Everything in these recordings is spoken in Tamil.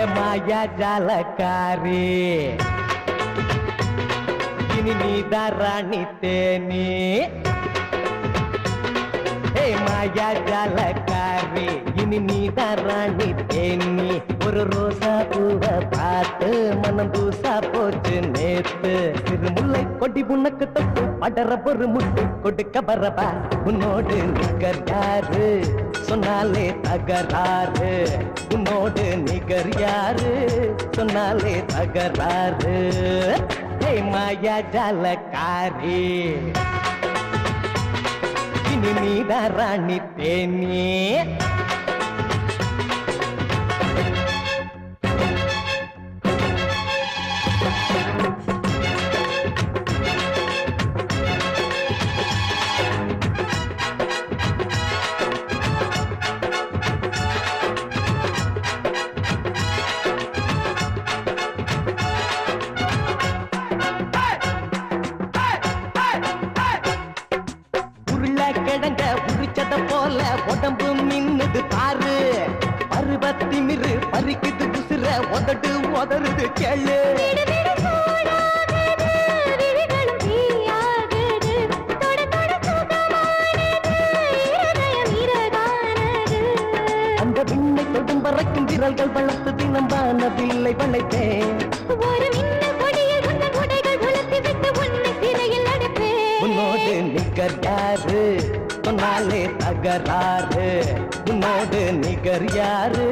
மாயா ஜாலக்காரி இனி நீதான் ராணி தேனி மாயா ஜாலக்காரி இனி நீதான் ராணி தேனி ஒரு ரோசா பூவை பார்த்து மனம் தூசா போச்சு நேத்து சிறு முல்லை கொடி புண்ணக்கு தொட்டு படற பொறு முட்டு கொடுக்க பரபா உன்னோடு நிகர் யாரு சொன்னாலே தகராறு உன்னோடு நிகர் யாரு சொன்னாலே தகராறு மாயா ஜாலக்காரி இனி நீதான் ராணி தேனி கிழங்க உரிச்சத போல உடம்பு மின்னுது பாரு பருவத்தி மிரு பறிக்குது குசுற உதடு உதறுது கேளு அந்த விண்ணை தொடும் பறக்கும் விரல்கள் வளர்த்து தினம் வானவில்லை வளைப்பேன் உன்னோடு நிகர் யாரு சொன்னாலே தகராறு உன்னோடு நிகர் யாரு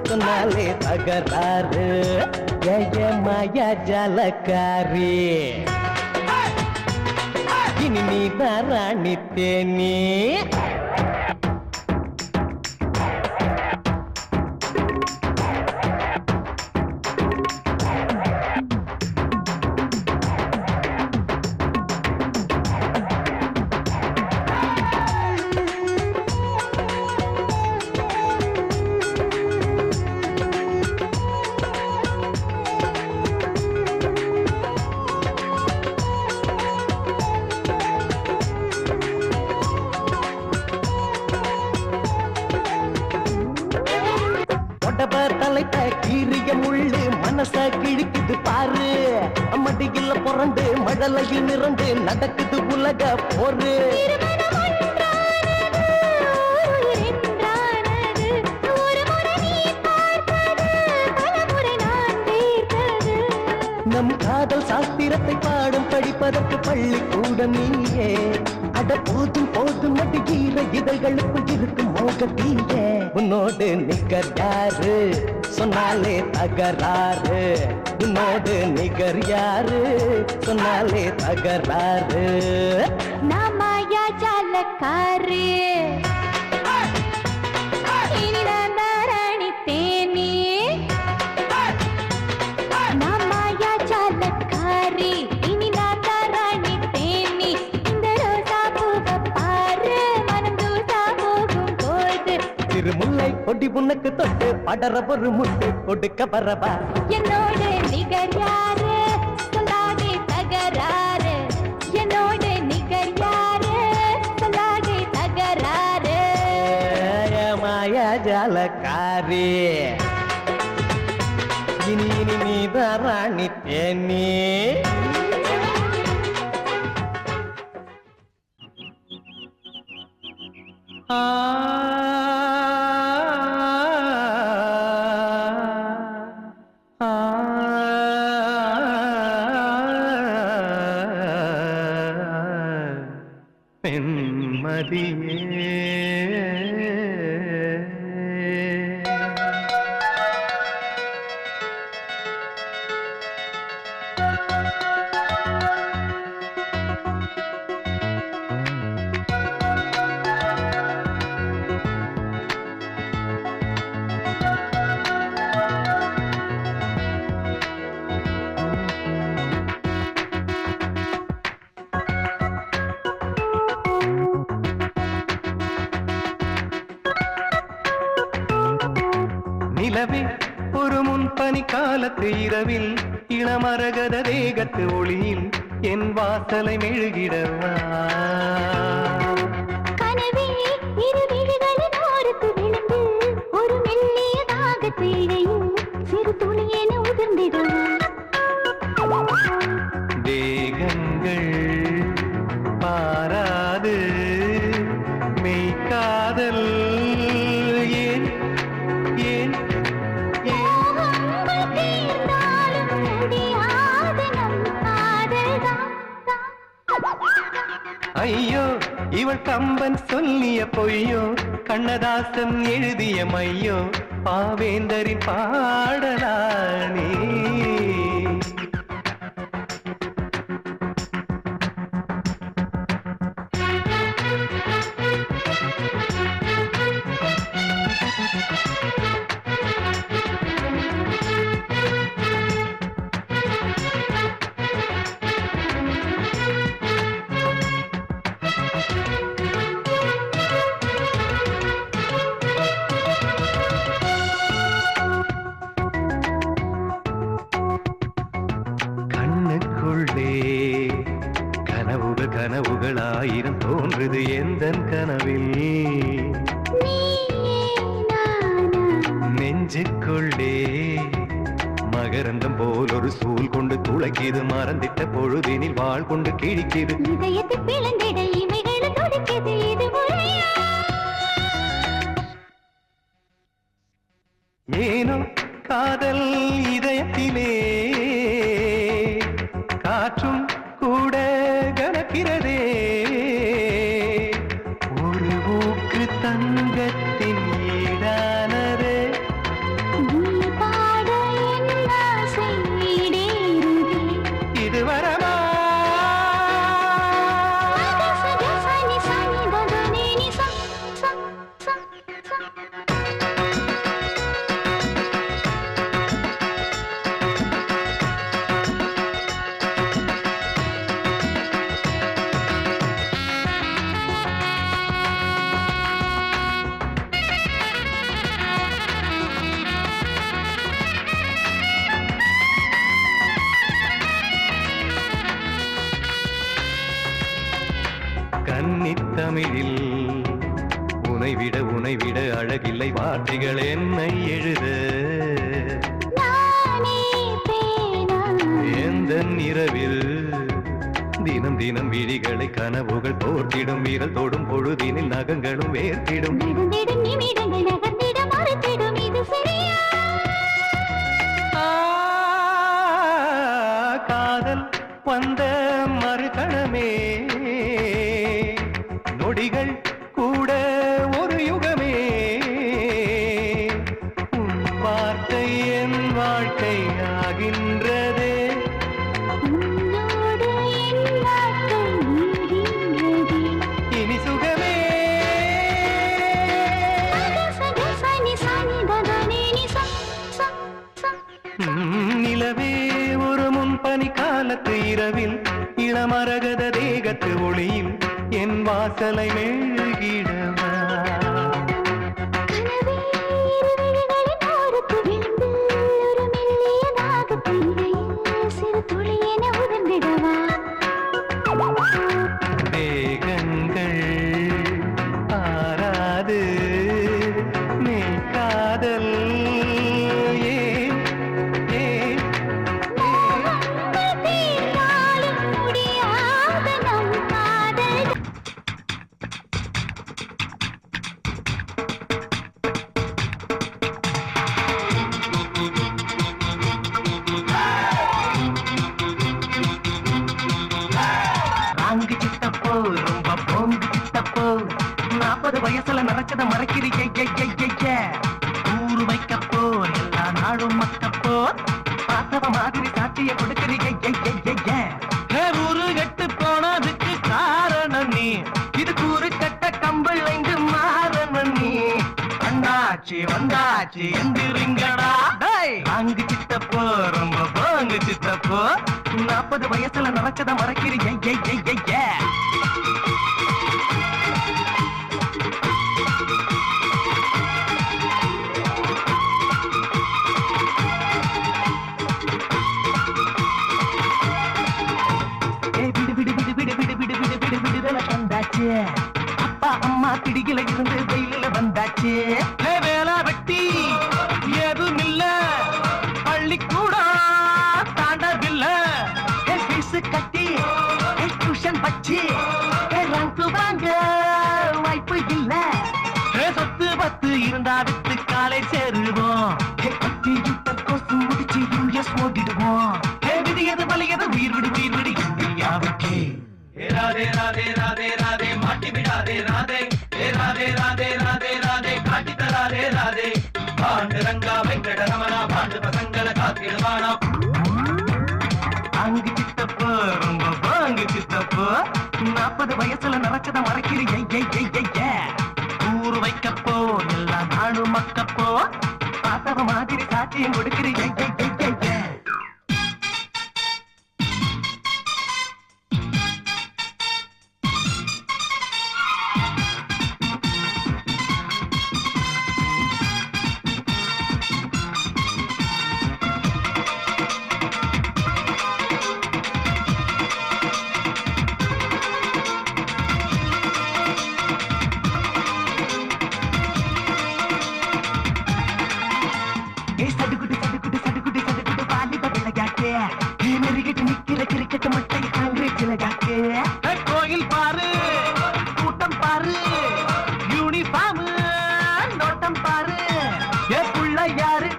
சொன்னாலே தகராறு ஜெய மாயா ஜாலக்காரி இனி நீதான் ராணி தேனி தலைப்ப கீரிய முள்ளு மனச கிழிக்குது பாரு மடியில புரண்டு மழலையில் நிறந்து நடக்குது உலக போரு நம் காதல் சாஸ்திரத்தை பாடும் படிப்பதற்கு பள்ளிக்கூடம் நீயே அட போதும் போதும் மடிகிற இதழ்களுக்குள் இருக்கும் மோகத்தீய உன்னோடு நிகர் யாரு சொன்னாலே தகராறு உன்னோடு நிகர் யாரு சொன்னாலே தகராறு மாயா ஜாலக்காரி இனி நான் ராணி தேனி மாயா ஜாலக்காரி இனி நான் ராணி தேனி இந்த ரோசா பூவை பாரு மனம் தூசா போகும் போது திருமுல்லை கொடி புண்ணக்கு தொட்டு படற ஒரு முட்டு கொடுக்க பரபா என்னோடு நிகர் யாரு சொல்லாதே தகராறு என்னோடு நிகர் யாரு சொல்லாதே தகராறு மாயா ஜாலக்காரி இனி இனி நீதான் ராணி தேனி பெண்மதியே நிலவே ஒரு முன்பனி காலத்து இரவில் இளமரகத தேகத்து ஒளியில் என் வாசலை மெழுகிடவா கனவே இரு விழிகளின் ஓரத்து விழுந்து ஒரு மெல்லிய தாகத்தை இடையும் சிறு இவள் கம்பன் சொல்லிய பொய்யோ கண்ணதாசன் எழுதிய மையோ பாவேந்தரின் பாடலானே கனவுகள் ஆயிரம் தோன்றுது எந்தன் கனவில் நெஞ்சுக்குள்ளே மகரந்தம் போல் ஒரு சூழ் கொண்டு துளைக்கிது மறந்திட்ட பொழுதினில் வாழ் கொண்டு கிழிக்கிது ஏனோ காதல் இதயத்திலே காற்றும் கூட கணக்கிறதே ஒரு ஊக்கு தங்கத்தின் ஈடானதே இது வரமா கன்னித்தமிழில் உனைவிட அழகில்லை வார்த்தைகள் என்னை எழுத எந்த இரவில் தினம் தினம் விழிகளை கனவுகள் போர்த்திடும் வீரல் தோடும் பொழுதினில் நகங்களும் வேர்த்திடும் காதல் வந்த மறுகணமே நொடிகள் கூட ஒரு யுகமே உன் வார்த்தை என் வாழ்க்கை ஆகின்றதே இனி சுகமே நிலவே ஒரு முன்பனி காலத்து இரவில் இளமரகத தேகத்து ஒளியில் என் வாசலை மெழுகிடவா தேகங்கள் ஆராது மே காதல் ரொம்ப போங்கு சித்தப்போ 40 வயசுல நடக்கத மறக்கிறீங்க ஊரு வைக்கப்போ எல்லா நாளும் மக்கப்போ பார்த்தவ மாதிரி சாட்சிய கொடுக்கிறீங்க ஊரு கெட்டு போனதுக்கு காரணம் நீ இது கூறு கட்ட கம்பல் எங்கு மாறணும் நீ வந்தாச்சு வந்தாச்சு எந்திரிங்கடா அங்கு சித்தப்போ ரொம்ப போங்கு சித்தப்போ 40 வயசுல நடக்கத மறக்கிறீங்க அப்பா அம்மா பிடியில இருந்து வெயில வந்தாச்சு வேளா வெட்டி ஏதும் இல்ல பள்ளிக்கூடம் தாண்டவில்லை கட்டி டியூஷன் வச்சு பாண்டுரங்கா வெங்கட ரமணா பாண்டு பசங்கள காத்திடுவானா அங்கு சித்தப்போ ரொம்ப பாங்கு சித்தப்போ 40 வயசுல நடக்கத மறக்கிறீங்க ஊரு வைக்கப்போ எல்லா நாளும் மக்கப்போ பார்த்தவ மாதிரி சாட்சியம் கொடுக்கிறீங்க கோயில் பாரு கூட்டம் பாரு யூனிஃபார்ம் நோட்டம் பாரு ஏ பிள்ளையாரு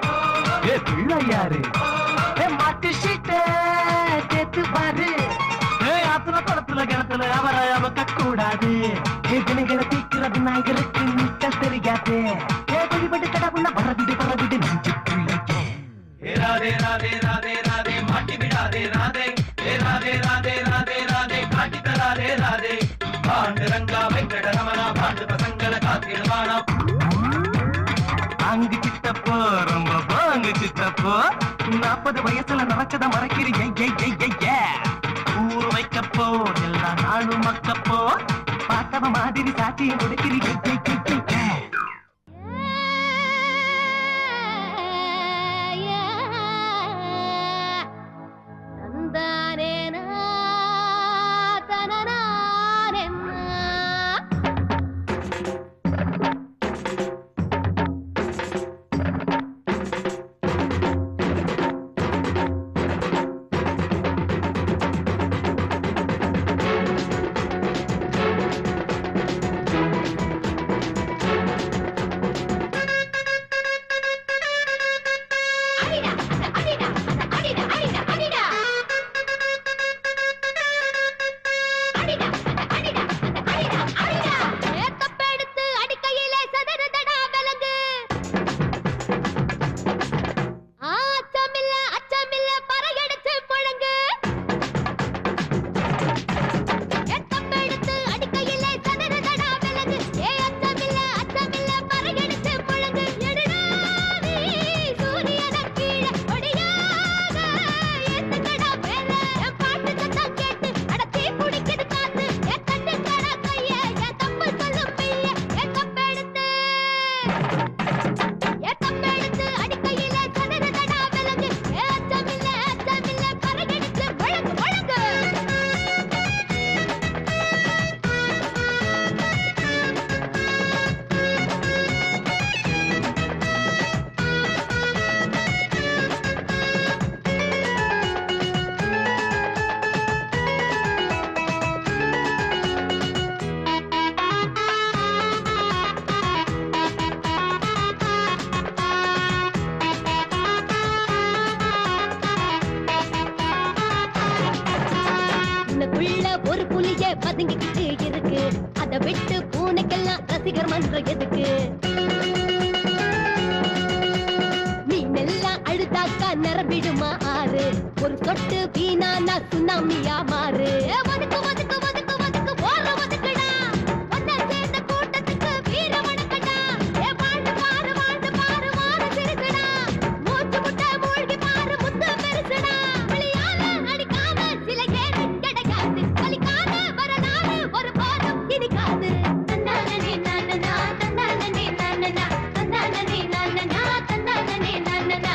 மாட்டு சீட்டை சேர்த்து பாரு ஆத்துல குளத்துல கிணத்துல அவரை அவக்க கூடாது கிணங்களை தீக்கிறது நாய்களுக்கு நீச்சல் தெரியாது வழிபட்டு கடவுள பரவிடு நெஞ்சுக்குள்ளே ராதே ராதே ராதே ராதே மாட்டி விடாதே ராதே ராதே ராதே ராதே ராதே காட்டி தராதே ராதே பாண்டுரங்கா வெங்கட ரமணா பாண்டு பசங்களை காத்திடுவானா அங்கு சித்தப்போ ரொம்ப பாங்கு சித்தப்போ 40 வயசுல நடக்கத மறக்கிறீங்க ஊரு வைக்கப்போ எல்லா நாளும் மக்கப்போ பார்த்தவ மாதிரி சாட்சியம் கொடுக்கிறீங்க ஒரு புலிய பதுங்கிக்கிட்டு இருக்கு அதை விட்டு பூனைக்கெல்லாம் ரசிகர் மன்றம் எதுக்கு மீனெல்லாம் அழுதாக்கா நிரம்பிடுமா ஆறு ஒரு சொட்டு வீணானா சுனாமியா மாறு ஒதுக்கு ஒதுக்கு ஒதுக்கு ஒதுக்கு போற ஒதுக்குடா ஒன்ன சேர்ந்த கூட்டத்துக்கு வீர வணக்கடா வாழ்ந்து பாரு வாழ்ந்து பாரு மாறு சிறுசுடா மூச்சு முட்டை மூழ்கி பாரு முத்து பெருசுடா வெளியால அடிக்காம சில கேடு கிடைக்காது வலிக்காத வர நாடு ஒரு போதும் இனிக்காது தன்னானே நானனா தன்னானே நானனா தன்னானே நானனா தன்னானே நானனா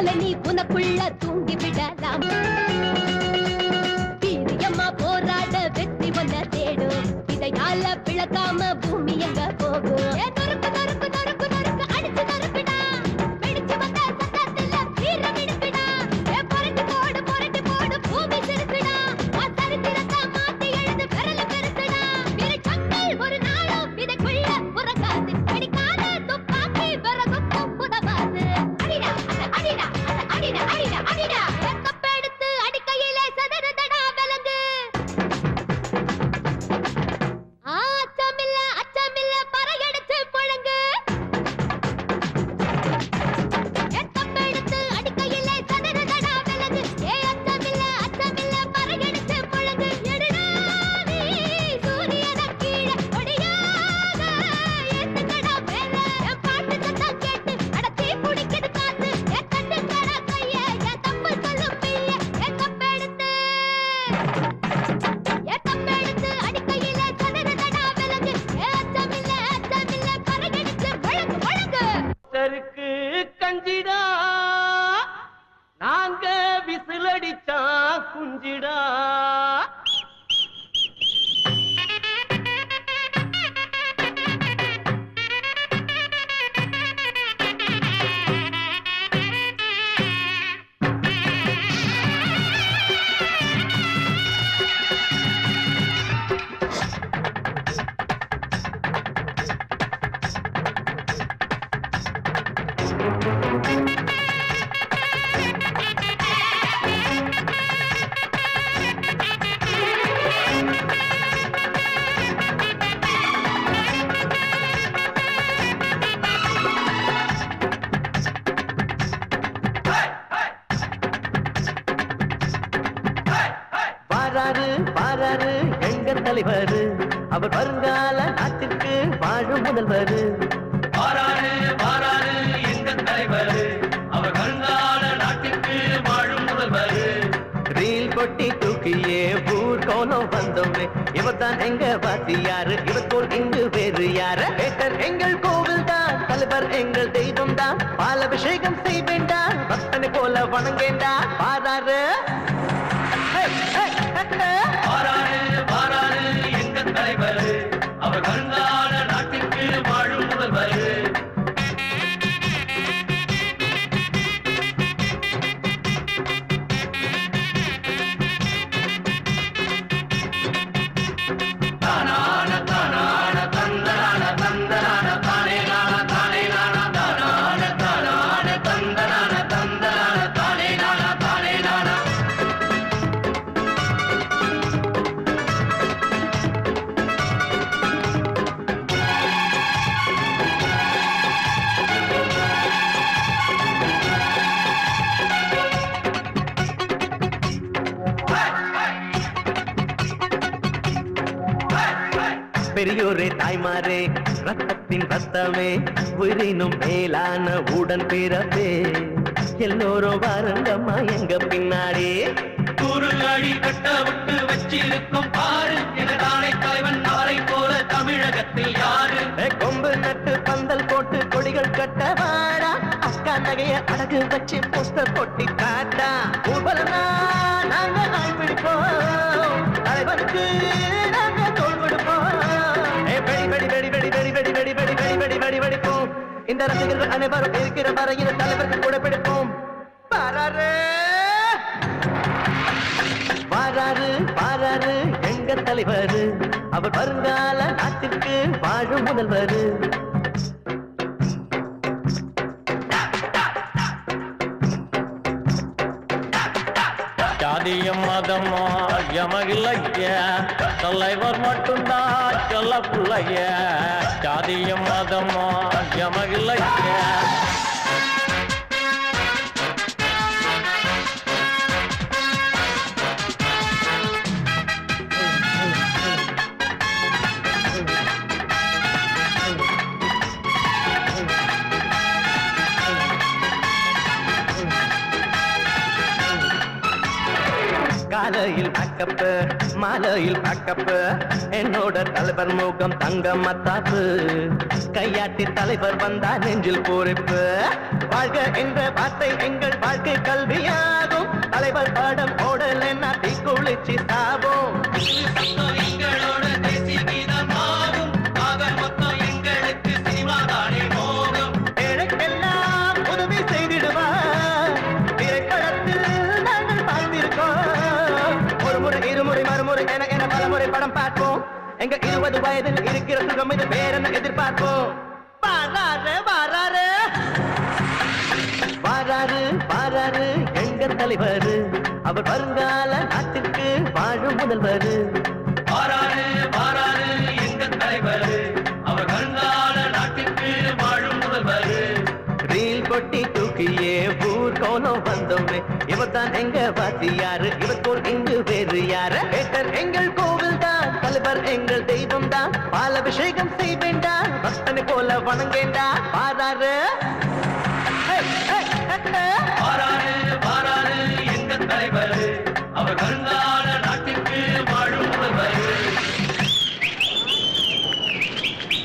போல நீ உனக்குள்ள தூங்கி விடலாம் வீரியம்மா போராட வெற்றி ஒன்ன தேடும் இதையால பிளக்காம பூமி எங்க போகும் நொறுக்கு நொறுக்கு நொறுக்கு நொறுக்கு அடிச்சு நொறுக்குடா பிடிச்சு வந்த சத்தத்துல வீரம் எடுக்குடா புரட்டி போடு பூமி சிரிக்குடா சரித்திரத்தை மாத்தி எழுது விரல பெருசுடா விரச்சங்கள் ஒரு நாளும் இதைக்குள்ள உறங்காது அடிக்காத துப்பாக்கி விறகுக்கும் உதவாது அடிடா அடிடா அடிடா அடிடா அடிடா கப்பெடுத்து அடிக்கையிலே சதறதடா விலங்கு அச்சமில்ல பறையடிச்சு புழங்கு கப்பெடுத்து அடிக்கையிலே சதறதடா விலங்கு அச்சமில்ல பறையடிச்சு புழங்கு எடுடா நீ சூரியன கீழே ஒடியாக ஏத்துக்கடா மேல என் பாட்டு சத்தம் கேட்டு அடத்தி பிடிக்குது காத்து என் தட்டுக்கடா கைய என் தப்பு சொல்லும் பிள்ளை என் கப்பெடுத்து அடிக்கையிலே சதறதடா விலங்கு அச்சமில்ல பறையடிச்சு புழங்கு சருக்கு கஞ்சிடா நாங்க விசிலடிச்சா குஞ்சிடா பாராரு எங்க தலைவர் அவர் வருங்கால நாட்டுக்கு வாழும் முதல்வர் பாராரு எங்க தலைவர் அவர் வருங்கால நாட்டுக்கு வாழும் முதல்வர் ரீல் கொட்டி தூக்கியே ஊர் கோலம் வந்தோமே இவர்தான் எங்க வாத்தியாரு இவர் போல் இங்கு வேறு யாரு கேட்டர் எங்கள் கோவில் தான் தலைவர் எங்கள் தெய்வம் தான் பாலபிஷேகம் செய்வேண்டா பக்தனை போல வணங்கேண்டா பாராரு பாராரு எங்க தலைவர் அவர் வருங்கால நாட்டுக்கு வாழும் முதல்வர் பெரியோரே தாய்மாரே ரத்தத்தின் ரத்தமே உயிரினும் மேலான உடன் பிறப்பே எல்லோரும் வாருங்கம்மா எங்க பின்னாடி கூறு அடி கட்ட விட்டு வச்சிருக்கும் பாரு எனதானே தலைவன் அவரை போல தமிழகத்தில் யாரு கொம்பு நட்டு பந்தல் போட்டு கொடிகள் கட்ட வாடா அக்கா நகைய அடகு வச்சு போஸ்டர் போட்டி காட்டா ஊர்வலனா நாங்க நாய் பிடிப்போம் தலைவனுக்கு நாங்க தோல் கொடுப்போம் வெடிப்போம் இந்த ரசிகர்கள் அனைவரும் இருக்கிற வரையில் தலைவருக்கு கூட பிடிப்போம் பாராரு எங்க தலைவர் அவர் வருங்கால நாட்டிற்கு வாழும் முதல்வர் ஜாதியம் மதமா யமகில்லைய தலைவர் மட்டும்தான் சொல்ல பிள்ளைய ஜாதியம் மதமா யமகில்லைய காலையில் பேக்கப்பு மாலையில் பேக்கப்பு என்னோட தலைவர் முகம் தங்க மத்தாப்பு கையாட்டி தலைவர் வந்தா நெஞ்சில் பூரிப்பு வாழ்க என்ற வார்த்தை எங்கள் வாழ்க்கை கல்வியாகும் தலைவர் பாடம் ஓடலன்னா தீக்குளிச்சு சாவோம் சத்தம் எங்களோட தேசிய கீதமாகும் ஆக மொத்தம் எங்களுக்கு சினிமா தானே மோகம் எனக்கெல்லாம் உதவி செய்திடுவார் திரைப்படத்தில் நாங்கள் பார்த்திருக்கோம் ஒரு முறை இருமுறை மறுமுறை என பலமுறை படம் பார்ப்போம் எங்க 20 வயதில் இருக்கிற சுகம் இது வேறென்ன எதிர்பார்ப்போம் வாராரு வாராரு வாராரு வாராரு எங்க தலைவர் அவர் வருங்கால நாட்டுக்கு வாழும் முதல்வர் வாராரு வாராரு எங்க தலைவர் அவர் வருங்கால நாட்டுக்கு வாழும் முதல்வர் ரீல் கொட்டி தூக்கியே ஊர் கோலம் வந்தோமே இவர்தான் எங்க வாத்தியாரு இவர் போல் இங்கு வேறு யாரு பேட்டர் எங்கள் கோவில் தான் தலைவர் எங்கள் தெய்வம் தான் பால் அபிஷேகம் செய்வேண்டா பக்தனை போல வணங்கேண்டா வாராரு